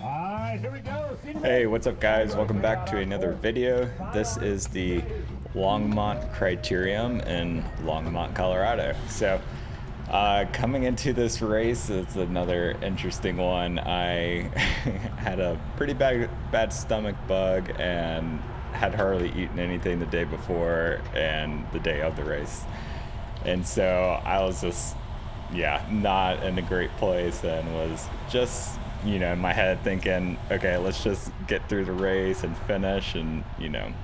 Alright, here we go. Hey, what's up guys? Welcome back to another video. This is the Longmont Criterium in Longmont, Colorado. So coming into this race, it's another interesting one. I had a pretty bad stomach bug and had hardly eaten anything the day before and the day of the race. And so I was just, not in a great place and was just, in my head thinking, okay, let's just get through the race and finish and,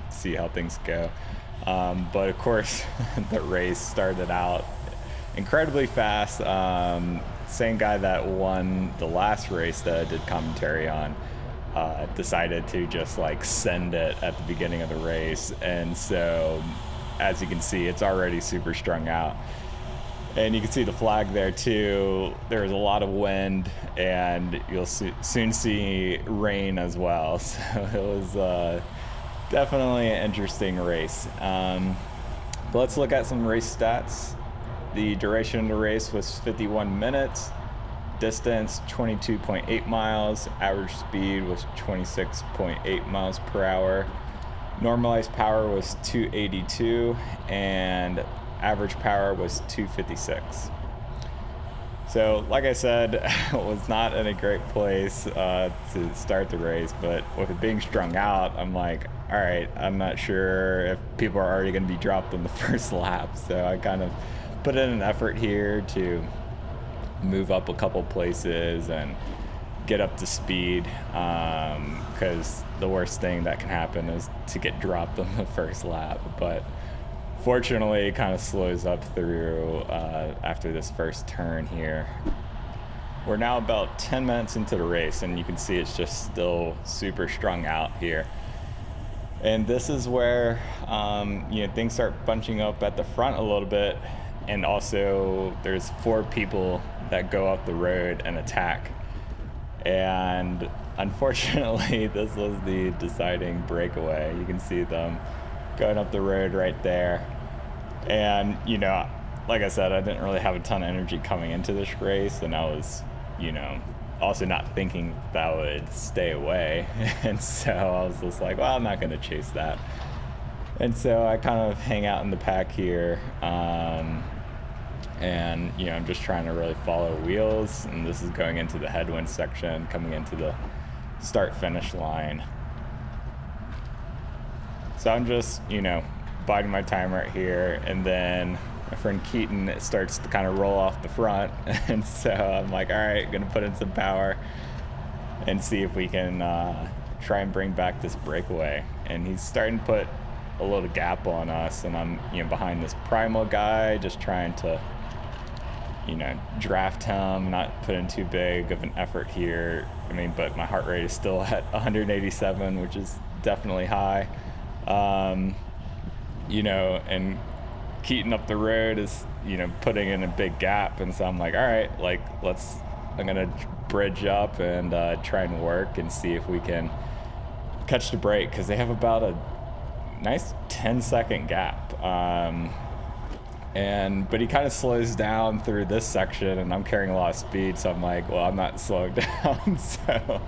see how things go. But of course, the race started out incredibly fast. Same guy that won the last race that I did commentary on decided to just send it at the beginning of the race. And so, as you can see, it's already super strung out. And you can see the flag there too. There's a lot of wind, and you'll soon see rain as well. So it was definitely an interesting race. But let's look at some race stats. The duration of the race was 51 minutes. Distance 22.8 miles. Average speed was 26.8 miles per hour. Normalized power was 282, and average power was 256. So like I said, was not in a great place to start the race, but with it being strung out, I'm like, all right, I'm not sure if people are already going to be dropped on the first lap. So I kind of put in an effort here to move up a couple places and get up to speed, because the worst thing that can happen is to get dropped on the first lap. But fortunately, it kind of slows up through after this first turn here. We're now about 10 minutes into the race, and you can see it's just still super strung out here. And this is where things start bunching up at the front a little bit, and also there's 4 people that go up the road and attack. And unfortunately, this was the deciding breakaway. You can see them going up the road right there. And, like I said, I didn't really have a ton of energy coming into this race, and I was, also not thinking that I would stay away. And so I was just like, well, I'm not going to chase that. And so I kind of hang out in the pack here. And I'm just trying to really follow wheels, and this is going into the headwind section, coming into the start-finish line. So I'm just, biding my time right here, and then my friend Keaton starts to kind of roll off the front, and so I'm like, all right, gonna put in some power and see if we can try and bring back this breakaway. And he's starting to put a little gap on us, and I'm behind this primal guy, just trying to draft him, not put in too big of an effort here. But my heart rate is still at 187, which is definitely high. And Keaton up the road is, putting in a big gap. And so I'm like, all right, I'm going to bridge up and try and work and see if we can catch the break, because they have about a nice 10-second gap. But he kind of slows down through this section, and I'm carrying a lot of speed, so I'm like, well, I'm not slowing down. So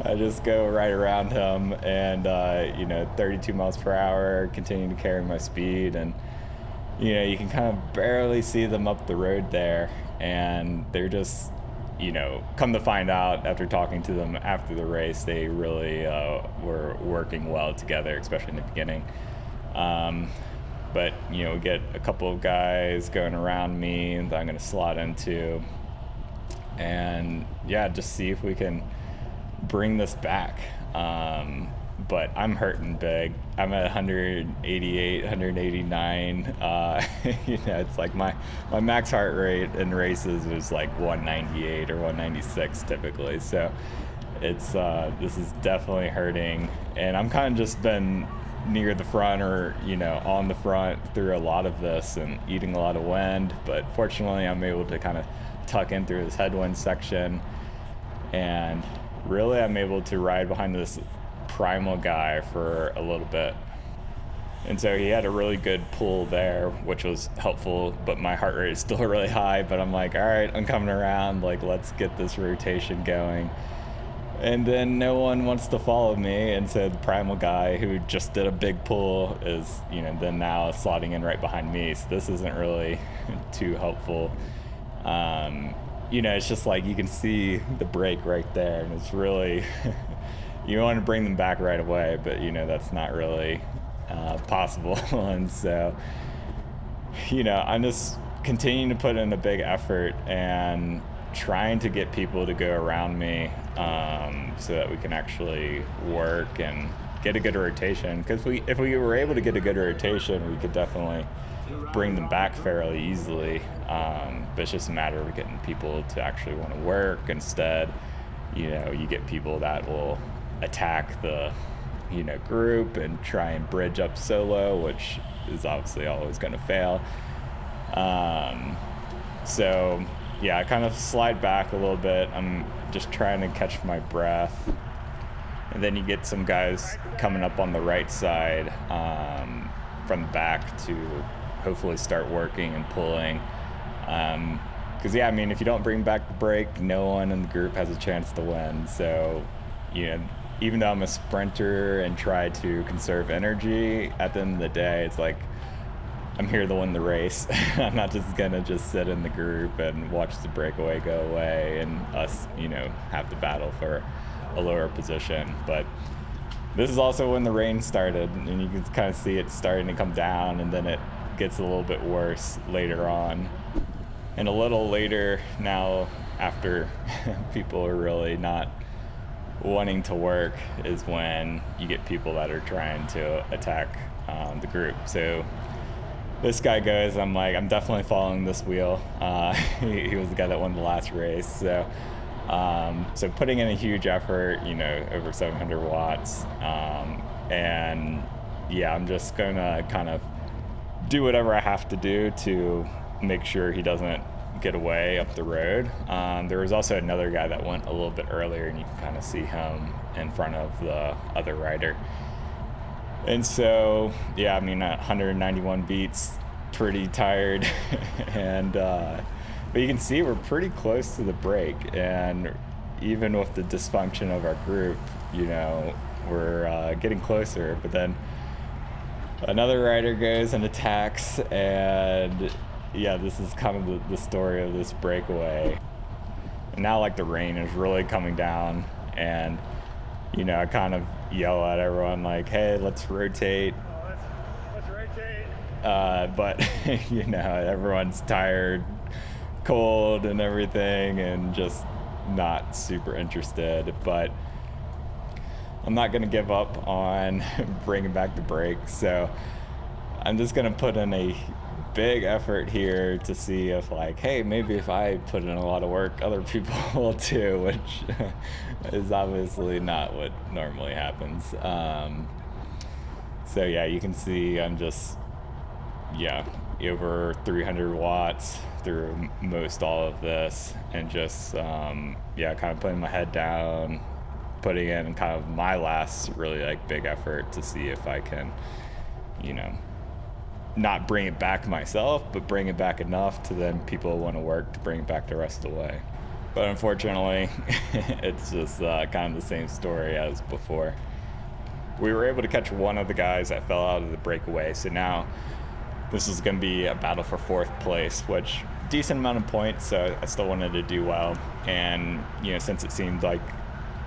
I just go right around him, and 32 miles per hour, continuing to carry my speed. And you can kind of barely see them up the road there, and they're just, come to find out after talking to them after the race, they really were working well together, especially in the beginning. But we get a couple of guys going around me that I'm going to slot into, and just see if we can bring this back. But I'm hurting big. I'm at 188, 189. It's like my max heart rate in races was like 198 or 196 typically. So it's this is definitely hurting, and I'm kind of just been near the front, or on the front through a lot of this and eating a lot of wind. But fortunately, I'm able to kind of tuck in through this headwind section, and really I'm able to ride behind this primal guy for a little bit. And so he had a really good pull there, which was helpful, but my heart rate is still really high. But I'm like, all right, I'm coming around, let's get this rotation going. And then no one wants to follow me, and so the primal guy who just did a big pull is, then now slotting in right behind me. So this isn't really too helpful. It's just like you can see the break right there, and it's really you want to bring them back right away, but that's not really possible. And so I'm just continuing to put in a big effort and trying to get people to go around me, so that we can actually work and get a good rotation. Because if we were able to get a good rotation, we could definitely bring them back fairly easily. But it's just a matter of getting people to actually want to work. Instead, you get people that will attack the group and try and bridge up solo, which is obviously always going to fail. So yeah, I kind of slide back a little bit. I'm just trying to catch my breath. And then you get some guys coming up on the right side, from the back to hopefully start working and pulling. Because if you don't bring back the break, no one in the group has a chance to win. So, even though I'm a sprinter and try to conserve energy, at the end of the day, it's like, I'm here to win the race. I'm not just gonna sit in the group and watch the breakaway go away and us, have to battle for a lower position. But this is also when the rain started, and you can kind of see it starting to come down, and then it gets a little bit worse later on. And a little later now, after people are really not wanting to work, is when you get people that are trying to attack the group. So this guy goes, I'm definitely following this wheel. He was the guy that won the last race. So putting in a huge effort, over 700 watts. And yeah, I'm just gonna kind of do whatever I have to do to make sure he doesn't get away up the road. There was also another guy that went a little bit earlier, and you can kind of see him in front of the other rider. And so, yeah, 191 beats, pretty tired. And, but you can see we're pretty close to the break. And even with the dysfunction of our group, we're getting closer. But then another rider goes and attacks. And yeah, this is kind of the story of this breakaway. And now, the rain is really coming down. And I kind of yell at everyone hey, let's rotate. Let's rotate. But everyone's tired, cold and everything, and just not super interested. But I'm not going to give up on bringing back the break. So I'm just going to put in a big effort here to see if hey, maybe if I put in a lot of work, other people will too, which is obviously not what normally happens. So yeah, you can see I'm just over 300 watts through most all of this, and just kind of putting my head down, putting in kind of my last really big effort to see if I can not bring it back myself, but bring it back enough to then people want to work to bring it back the rest of the way. But unfortunately, it's just kind of the same story as before. We were able to catch one of the guys that fell out of the breakaway, so now this is going to be a battle for 4th place, which decent amount of points, so I still wanted to do well. And since it seemed like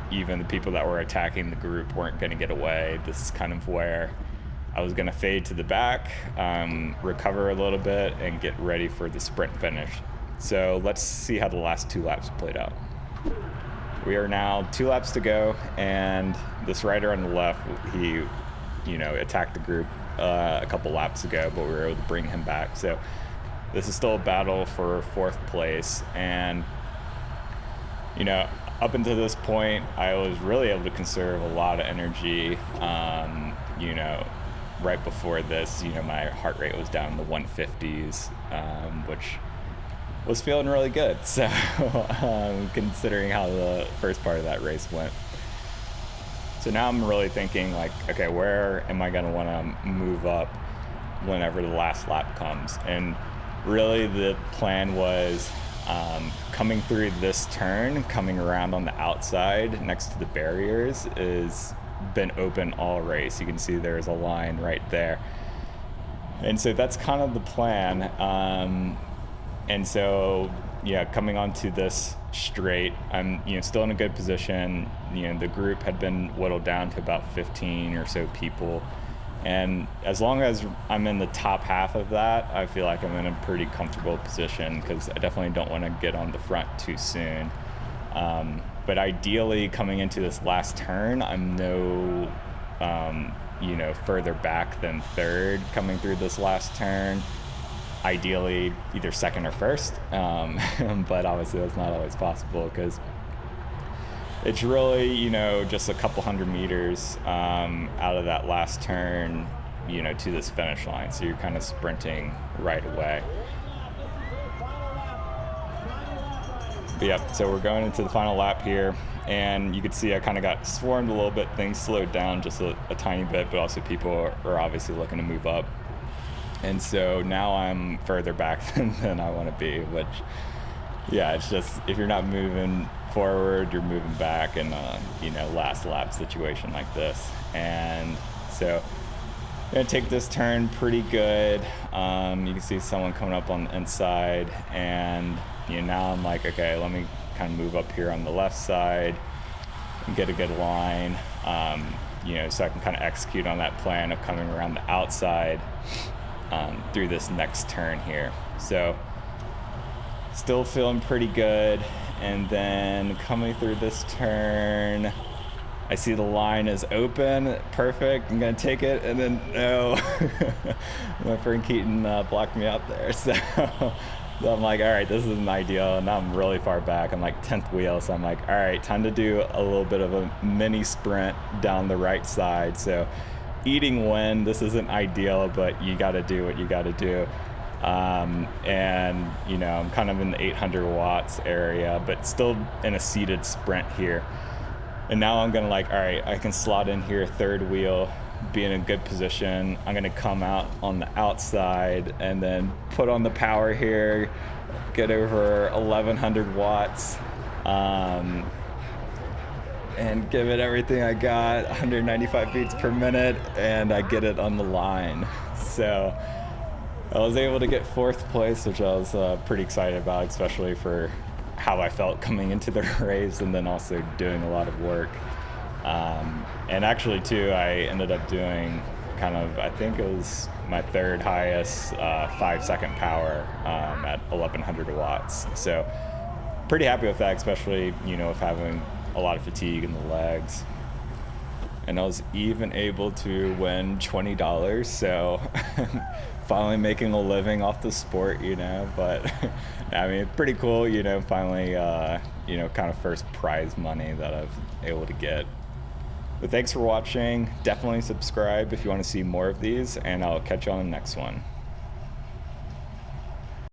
even the people that were attacking the group weren't going to get away, this is kind of where I was going to fade to the back, recover a little bit, and get ready for the sprint finish. So let's see how the last 2 laps played out. We are now 2 laps to go, and this rider on the left, he, attacked the group a couple laps ago, but we were able to bring him back. So this is still a battle for 4th place, and up until this point, I was really able to conserve a lot of energy. Right before this, my heart rate was down in the 150s, which was feeling really good. So considering how the first part of that race went. So now I'm really thinking okay, where am I going to want to move up whenever the last lap comes? And really the plan was Coming through this turn, coming around on the outside next to the barriers is been open all race. You can see there's a line right there. And so that's kind of the plan. And so, yeah, coming onto this straight, I'm still in a good position. The group had been whittled down to about 15 or so people. And as long as I'm in the top half of that, I feel like I'm in a pretty comfortable position, because I definitely don't want to get on the front too soon. But ideally, coming into this last turn, I'm no further back than third coming through this last turn. Ideally, either second or first, but obviously that's not always possible, because it's really, just a couple hundred meters out of that last turn, to this finish line. So you're kind of sprinting right away. But yeah, so we're going into the final lap here, and you can see I kind of got swarmed a little bit. Things slowed down just a tiny bit, but also people are obviously looking to move up. And so now I'm further back than I want to be, which, yeah, it's just, if you're not moving forward, you're moving back in a, last lap situation like this. And so I'm gonna take this turn pretty good. You can see someone coming up on the inside, and now I'm like, okay, let me kind of move up here on the left side and get a good line, so I can kind of execute on that plan of coming around the outside through this next turn here. So still feeling pretty good. And then coming through this turn, I see the line is open. Perfect. I'm going to take it. And then, no. My friend Keaton blocked me out there. So I'm like, all right, this isn't ideal. And now I'm really far back. I'm like 10th wheel. So I'm like, all right, time to do a little bit of a mini sprint down the right side. So eating wind, this isn't ideal, but you got to do what you got to do. And I'm kind of in the 800 watts area, but still in a seated sprint here. And now I'm gonna all right, I can slot in here, third wheel, be in a good position. I'm gonna come out on the outside and then put on the power here, get over 1100 watts, and give it everything I got, 195 beats per minute, and I get it on the line. So I was able to get fourth place, which I was pretty excited about, especially for how I felt coming into the race, and then also doing a lot of work. And actually, too, I ended up doing I think it was my third highest 5-second power at 1100 watts. So pretty happy with that, especially, with having a lot of fatigue in the legs. And I was even able to win $20, so finally making a living off the sport, but I mean, pretty cool, finally, kind of first prize money that I've able to get. But thanks for watching. Definitely subscribe if you want to see more of these, and I'll catch you on the next one.